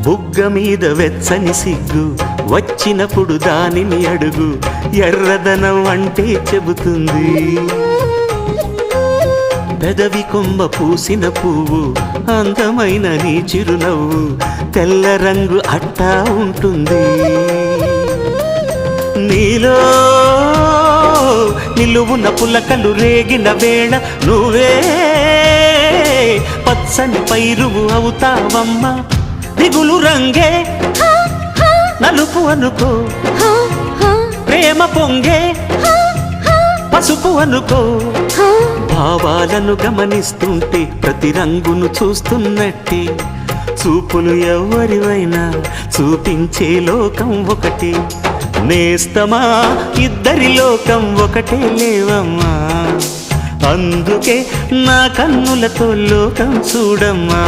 బుగ్గ మీద వెచ్చని సిగ్గు వచ్చినప్పుడు దానిని అడుగు, ఎర్రదనం అంటే చెబుతుంది. పెదవి కొమ్మ పూసిన పువ్వు అందమైన నీ చిరునవ్వు, తెల్ల రంగు అట్టా ఉంటుంది. నీలో నిలువున పులకలు రేగిన వేళ నువ్వే పచ్చని పైరువు అవుతావమ్మా. దిగులు రంగే నలుపు అనుకో, ప్రేమ పొంగే పసుపు అనుకో. భావాలను గమనిస్తుంటే ప్రతి రంగును చూస్తున్నట్టే, చూపులు ఎవరివైనా చూపించే లోకం ఒకటి. నేస్తమా ఇద్దరి లోకం ఒకటే లేవమ్మా, అందుకే నా కన్నులతో లోకం చూడమ్మా.